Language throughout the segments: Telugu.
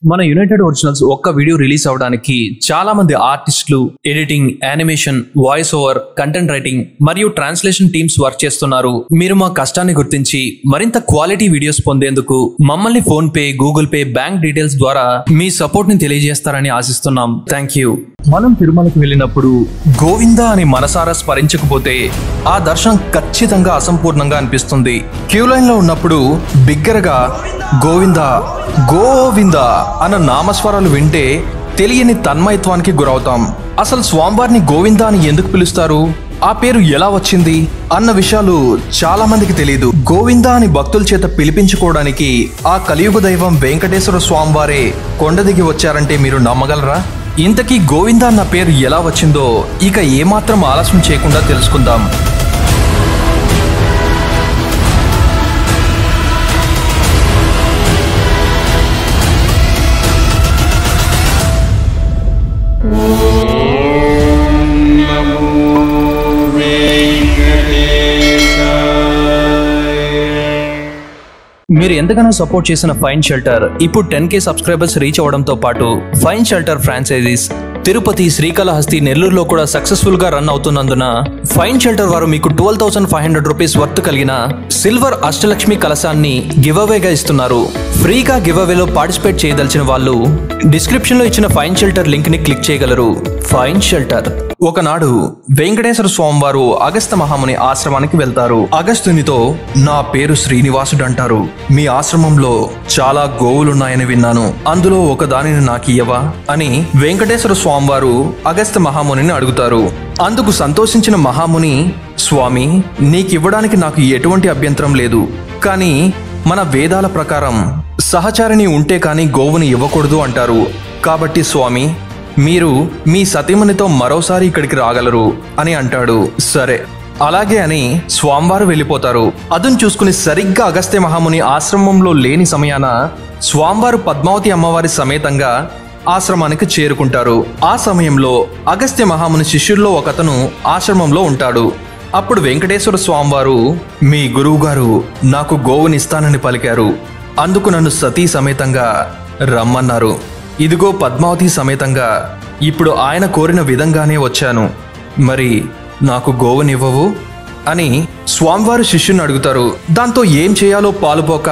మన యునైటెడ్ ఒరిజినల్స్ ఒక్క వీడియో రిలీజ్ అవడానికి చాలా మంది ఆర్టిస్టులు editing, animation, voice over, content writing మరియు ట్రాన్స్లేషన్ టీమ్స్ వర్క్ చేస్తున్నారు. మీరు మా కష్టాన్ని గుర్తించి మరింత క్వాలిటీ వీడియోస్ పొందేందుకు మమ్మల్ని phone pay, Google pay, bank details ద్వారా మీ సపోర్ట్ ని తెలియజేస్తారని ఆశిస్తున్నాం. Thank you. మనం తిరుమలకి వెళ్ళినప్పుడు గోవిందా అని మనసారా స్మరించకపోతే ఆ దర్శనం ఖచ్చితంగా అసంపూర్ణంగా అనిపిస్తుంది. క్యూ లైన్ లో ఉన్నప్పుడు బిగ్గరగా గోవిందా గోవిందా అన్న నామస్వరాలు వింటే తెలియని తన్మయత్వానికి గురవుతాం. అసలు స్వామివారిని గోవిందా అని ఎందుకు పిలుస్తారు, ఆ పేరు ఎలా వచ్చింది అన్న విషయాలు చాలా మందికి తెలియదు. గోవిందా అని భక్తుల చేత పిలిపించుకోవడానికి ఆ కలియుగ దైవం వెంకటేశ్వర స్వామివారే కొండ దిగి వచ్చారంటే మీరు నమ్మగలరా? ఇంతకీ గోవిందా అన్న పేరు ఎలా వచ్చిందో ఇక ఏమాత్రం ఆలస్యం చేయకుండా తెలుసుకుందాం. మీరు ఎంతగానో సపోర్ట్ చేసిన ఫైన్ షెల్టర్ ఇప్పుడు 10K సబ్స్క్రైబర్స్ రీచ్ అవడంతో పాటు fine shelter franchisees Tirupati, Srikalahasti, నెల్లూరులో కూడా సక్సెస్ఫుల్ గా రన్ అవుతున్నందున ఫైన్ షెల్టర్ వారు మీకు 12,500 రూపీస్ వర్త్ కలిగిన సిల్వర్ అష్టలక్ష్మి కలశాన్ని గివ్ అవేగా ఇస్తున్నారు. ఫ్రీగా గివ్ అవేలో పార్టిసిపేట్ చేయదలిచిన వాళ్ళు డిస్క్రిప్షన్ లో ఇచ్చిన ఫైన్ షెల్టర్ లింక్ ని క్లిక్ చేయగలరు. Fine shelter. ఒకనాడు వెంకటేశ్వర స్వామివారు అగస్త్య మహాముని ఆశ్రమానికి వెళ్తారు. అగస్త్యునితో, నా పేరు శ్రీనివాసుడు అంటారు. మీ ఆశ్రమంలో చాలా గోవులున్నాయని విన్నాను, అందులో ఒక దానిని నాకు ఇయ్యవా అని వెంకటేశ్వర స్వామివారు అగస్త్య మహామునిని అడుగుతారు. అందుకు సంతోషించిన మహాముని, స్వామి, నీకివ్వడానికి నాకు ఎటువంటి అభ్యంతరం లేదు, కానీ మన వేదాల ప్రకారం సహచారిని ఉంటే కానీ గోవుని ఇవ్వకూడదు అంటారు. కాబట్టి స్వామి, మీరు మీ సతీమణితో మరోసారి ఇక్కడికి రాగలరు అని అంటాడు. సరే అలాగే అని స్వామివారు వెళ్ళిపోతారు. అదును చూసుకుని సరిగ్గా అగస్త్య మహాముని ఆశ్రమంలో లేని సమయాన స్వామివారు పద్మావతి అమ్మవారి సమేతంగా ఆశ్రమానికి చేరుకుంటారు. ఆ సమయంలో అగస్త్య మహాముని శిష్యుల్లో ఒకతను ఆశ్రమంలో ఉంటాడు. అప్పుడు వెంకటేశ్వర స్వామివారు, మీ గురువు గారు నాకు గోవునిస్తానని పలికారు, అందుకు నన్ను సతీ సమేతంగా రమ్మన్నారు. ఇదిగో పద్మావతి సమేతంగా ఇప్పుడు ఆయన కోరిన విధంగానే వచ్చాను, మరి నాకు గోవునివ్వవు అని స్వామివారు శిష్యుని అడుగుతారు. దాంతో ఏం చేయాలో పాలుపోక,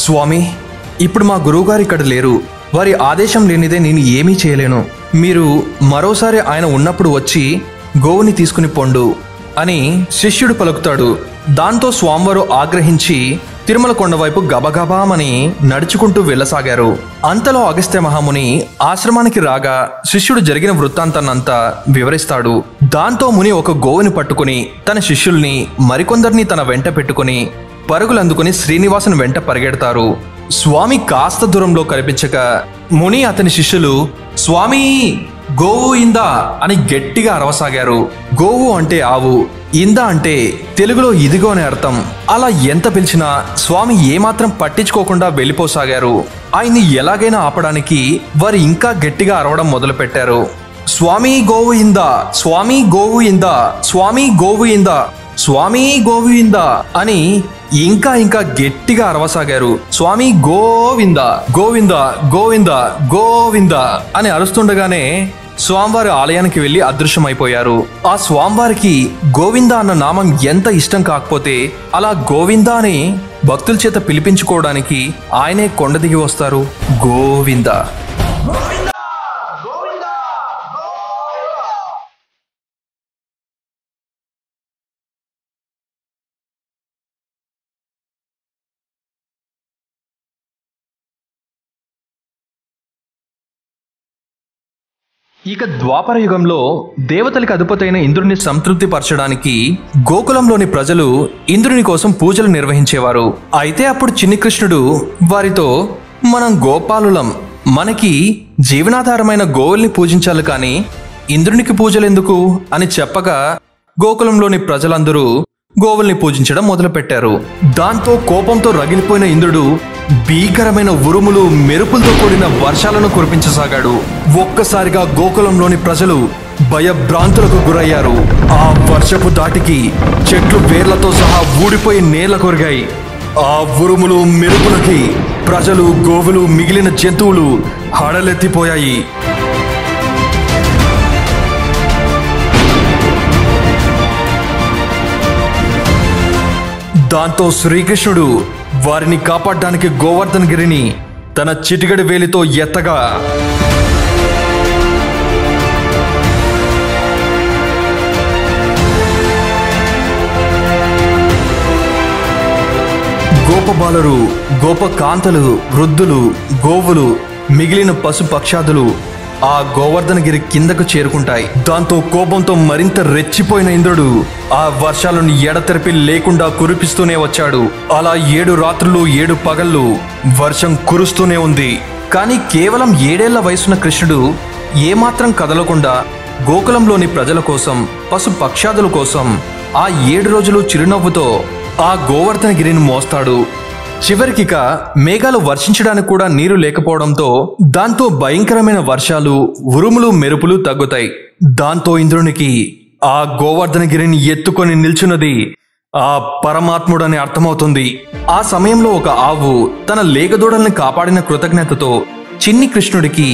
స్వామి, ఇప్పుడు మా గురువుగారు ఇక్కడ లేరు, వారి ఆదేశం లేనిదే నేను ఏమీ చేయలేను, మీరు మరోసారి ఆయన ఉన్నప్పుడు వచ్చి గోవుని తీసుకుని పొండు అని శిష్యుడు పలుకుతాడు. దాంతో స్వామివారు ఆగ్రహించి తిరుమల కొండ వైపు గబగబామని నడుచుకుంటూ వెళ్ళసాగారు. అంతలో అగస్త్య మహాముని ఆశ్రమానికి రాగా శిష్యుడు జరిగిన వృత్తాంతాన్నంతా వివరిస్తాడు. దాంతో ముని ఒక గోవుని పట్టుకుని తన శిష్యుల్ని మరికొందరిని తన వెంట పెట్టుకుని పరుగులందుకుని శ్రీనివాసుని వెంట పరిగెడతారు. స్వామి కాస్త దూరంలో కనిపించక ముని అతని శిష్యులు, స్వామి, గోవు ఇందా అని గట్టిగా అరవసాగారు. గోవు అంటే ఆవు, ఇందా అంటే తెలుగులో ఇదిగో అనే అర్థం. అలా ఎంత పిలిచినా స్వామి ఏమాత్రం పట్టించుకోకుండా వెళ్ళిపోసాగారు. ఆయన్ని ఎలాగైనా ఆపడానికి వారు ఇంకా గట్టిగా అరవడం మొదలు పెట్టారు. స్వామి గోవు ఇందా, స్వామి గోవు ఇందా, స్వామి గోవు ఇందా, స్వామి గోవు ఇందా అని ఇంకా ఇంకా గట్టిగా అరవసాగారు. స్వామి గోవింద గోవింద గోవింద గోవింద అని అరుస్తుండగానే స్వామివారి ఆలయానికి వెళ్లి అదృశ్యమైపోయారు. ఆ స్వామివారికి గోవింద అన్న నామం ఎంత ఇష్టం కాకపోతే అలా గోవింద అని భక్తుల చేత పిలిపించుకోవడానికి ఆయనే కొండ దిగి వస్తారు. గోవింద. ఇక ద్వాపర యుగంలో దేవతలకు అధిపతైన ఇంద్రుని సంతృప్తి పరచడానికి గోకులంలోని ప్రజలు ఇంద్రుని కోసం పూజలు నిర్వహించేవారు. అయితే అప్పుడు చిన్ని కృష్ణుడు వారితో, మనం గోపాలులం, మనకి జీవనాధారమైన గోవుల్ని పూజించాలి కానీ ఇంద్రునికి పూజలెందుకు అని చెప్పగా గోకులంలోని ప్రజలందరూ గోవుల్ని పూజించడం మొదలుపెట్టారు. దాంతో కోపంతో రగిలిపోయిన ఇంద్రుడు భీకరమైన ఉరుములు, మెరుపులతో కూడిన వర్షాలను కురిపించసాగాడు. ఒక్కసారిగా గోకులంలోని ప్రజలు భయభ్రాంతులకు గురయ్యారు. ఆ వర్షపు దాటికి చెట్లు వేర్లతో సహా ఊడిపోయి నేల కొరిగాయి. ఆ ఉరుములు మెరుపులకి ప్రజలు, గోవులు, మిగిలిన జంతువులు హడలెత్తిపోయాయి. దాంతో శ్రీకృష్ణుడు వారిని కాపాడడానికి గోవర్ధన గిరిని తన చిటికెడు వేలితో ఎత్తగా గోపబాలరు, గోపకాంతలు, వృద్ధులు, గోవులు, మిగిలిన పశు పక్షాదులు ఆ గోవర్ధనగిరి కిందకు చేరుకుంటాయి. దాంతో కోపంతో మరింత రెచ్చిపోయిన ఇంద్రుడు ఆ వర్షాలను ఎడతెరిపి లేకుండా కురిపిస్తూనే వచ్చాడు. అలా 7 రాత్రులు 7 పగళ్ళు వర్షం కురుస్తూనే ఉంది. కానీ కేవలం 7 ఏళ్ల వయసున్న కృష్ణుడు ఏమాత్రం కదలకుండా గోకులంలోని ప్రజల కోసం, పశు పక్షాదుల కోసం ఆ 7 రోజులు చిరునవ్వుతో ఆ గోవర్ధనగిరిని మోస్తాడు. చివరికిక మేఘాలు వర్షించడానికి కూడా నీరు లేకపోవడంతో దాంతో భయంకరమైన వర్షాలు, ఉరుములు, మెరుపులు తగ్గుతాయి. దాంతో ఇంద్రునికి ఆ గోవర్ధనగిరిని ఎత్తుకొని నిల్చున్నది ఆ పరమాత్ముడని అర్థమవుతుంది. ఆ సమయంలో ఒక ఆవు తన లేగదూడల్ని కాపాడిన కృతజ్ఞతతో చిన్ని కృష్ణుడికి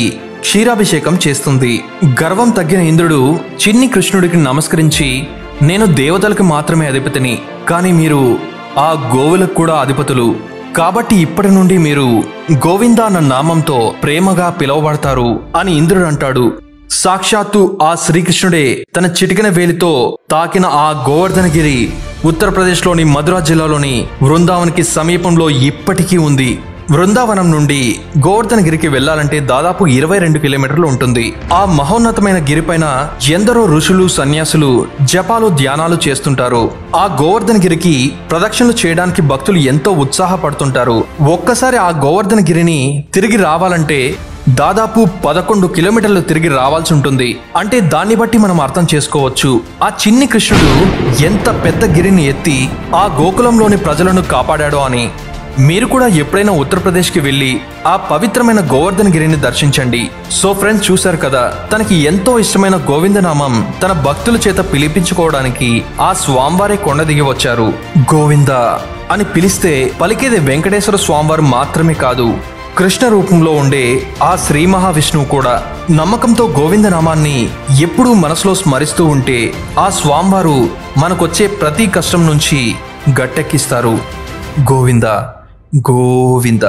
క్షీరాభిషేకం చేస్తుంది. గర్వం తగ్గిన ఇంద్రుడు చిన్ని కృష్ణుడికి నమస్కరించి, నేను దేవతలకు మాత్రమే అధిపతిని, కానీ మీరు ఆ గోవులకు కూడా అధిపతులు, కాబట్టి ఇప్పటి నుండి మీరు గోవింద అన్న నామంతో ప్రేమగా పిలువబడతారు అని ఇంద్రుడు అంటాడు. సాక్షాత్తు ఆ శ్రీకృష్ణుడే తన చిటికెన వేలితో తాకిన ఆ గోవర్ధనగిరి ఉత్తరప్రదేశ్లోని మధురా జిల్లాలోని వృందావన్కి సమీపంలో ఇప్పటికీ ఉంది. వృందావనం నుండి గోవర్ధనగిరికి వెళ్లాలంటే దాదాపు 22 కిలోమీటర్లు ఉంటుంది. ఆ మహోన్నతమైన గిరిపైన ఎందరో ఋషులు, సన్యాసులు జపాలు, ధ్యానాలు చేస్తుంటారు. ఆ గోవర్ధనగిరికి ప్రదక్షిణలు చేయడానికి భక్తులు ఎంతో ఉత్సాహపడుతుంటారు. ఒక్కసారి ఆ గోవర్ధనగిరిని తిరిగి రావాలంటే దాదాపు 11 కిలోమీటర్లు తిరిగి రావాల్సి ఉంటుంది. అంటే దాన్ని బట్టి మనం అర్థం చేసుకోవచ్చు ఆ చిన్ని కృష్ణుడు ఎంత పెద్ద గిరిని ఎత్తి ఆ గోకులంలోని ప్రజలను కాపాడాడో అని. మీరు కూడా ఎప్పుడైనా ఉత్తరప్రదేశ్కి వెళ్ళి ఆ పవిత్రమైన గోవర్ధనగిరిని దర్శించండి. సో ఫ్రెండ్స్, చూశారు కదా, తనకి ఎంతో ఇష్టమైన గోవిందనామం తన భక్తుల చేత పిలిపించుకోవడానికి ఆ స్వామివారే కొండ దిగి వచ్చారు. గోవింద అని పిలిస్తే పలికేది వెంకటేశ్వర స్వామివారు మాత్రమే కాదు, కృష్ణ రూపంలో ఉండే ఆ శ్రీ మహావిష్ణువు కూడా. నమ్మకంతో గోవిందనామాన్ని ఎప్పుడూ మనసులో స్మరిస్తూ ఉంటే ఆ స్వామివారు మనకొచ్చే ప్రతి కష్టం నుంచి గట్టెక్కిస్తారు. గోవింద గోవింద.